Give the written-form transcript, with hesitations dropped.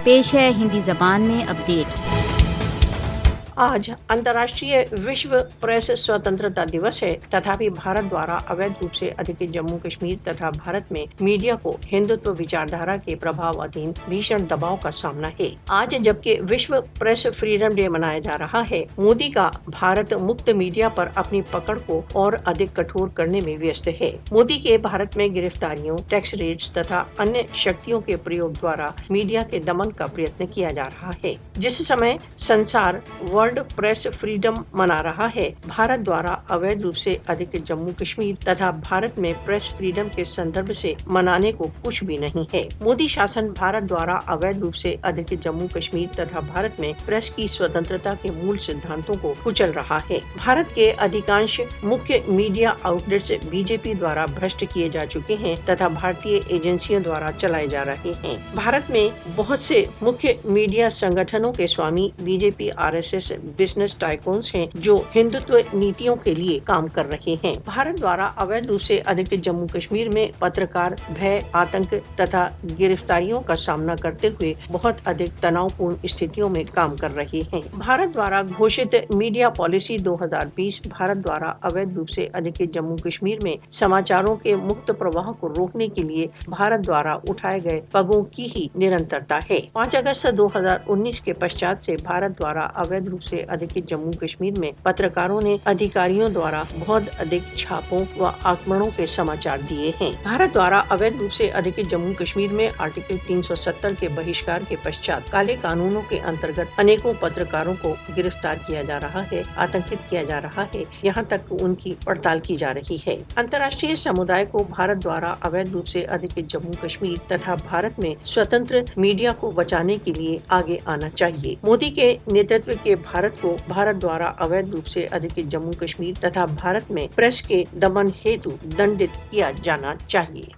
पेश है हिंदी ज़बान में अपडेट। आज अंतर्राष्ट्रीय विश्व प्रेस स्वतंत्रता दिवस है। तथापि भारत द्वारा अवैध रूप से अधिकृत जम्मू कश्मीर तथा भारत में मीडिया को हिंदुत्व विचारधारा के प्रभाव अधीन भीषण दबाव का सामना है। आज जबकि विश्व प्रेस फ्रीडम डे मनाया जा रहा है, मोदी का भारत मुक्त मीडिया पर अपनी पकड़ को और अधिक कठोर करने में व्यस्त है। मोदी के भारत में गिरफ्तारियों, टैक्स रेट्स तथा अन्य शक्तियों के प्रयोग द्वारा मीडिया के दमन का प्रयत्न किया जा रहा है। जिस समय संसार वर्ल्ड प्रेस फ्रीडम मना रहा है, भारत द्वारा अवैध रूप से अधिकृत जम्मू कश्मीर तथा भारत में प्रेस फ्रीडम के संदर्भ से मनाने को कुछ भी नहीं है। मोदी शासन भारत द्वारा अवैध रूप से अधिकृत जम्मू कश्मीर तथा भारत में प्रेस की स्वतंत्रता के मूल सिद्धांतों को कुचल रहा है। भारत के अधिकांश मुख्य मीडिया आउटलेट्स बीजेपी द्वारा भ्रष्ट किए जा चुके हैं तथा भारतीय एजेंसियों द्वारा चलाए जा रहे हैं। भारत में बहुत से मुख्य मीडिया संगठनों के स्वामी बीजेपी, आरएसएस, बिजनेस टाइकून्स हैं जो हिंदुत्व नीतियों के लिए काम कर रहे हैं। भारत द्वारा अवैध रूप से अधिकृत जम्मू कश्मीर में पत्रकार भय, आतंक तथा गिरफ्तारियों का सामना करते हुए बहुत अधिक तनावपूर्ण स्थितियों में काम कर रहे हैं। भारत द्वारा घोषित मीडिया पॉलिसी 2020 भारत द्वारा अवैध रूप से अधिकृत जम्मू कश्मीर में समाचारों के मुक्त प्रवाह को रोकने के लिए भारत द्वारा उठाए गए पगों की ही निरंतरता है। 5 अगस्त 2019 के पश्चात से भारत द्वारा अवैध रूप से अधिकृत जम्मू कश्मीर में पत्रकारों ने अधिकारियों द्वारा बहुत अधिक छापों व आक्रमणों के समाचार दिए हैं। भारत द्वारा अवैध रूप से अधिकृत जम्मू कश्मीर में आर्टिकल 370 के बहिष्कार के पश्चात काले कानूनों के अंतर्गत अनेकों पत्रकारों को गिरफ्तार किया जा रहा है, आतंकित किया जा रहा है, यहाँ तक उनकी पड़ताल की जा रही है। अंतर्राष्ट्रीय समुदाय को भारत द्वारा अवैध रूप से अधिकृत जम्मू कश्मीर तथा भारत में स्वतंत्र मीडिया को बचाने के लिए आगे आना चाहिए। मोदी के नेतृत्व के भारत को भारत द्वारा अवैध रूप से अधिकृत जम्मू कश्मीर तथा भारत में प्रेस के दमन हेतु दंडित किया जाना चाहिए।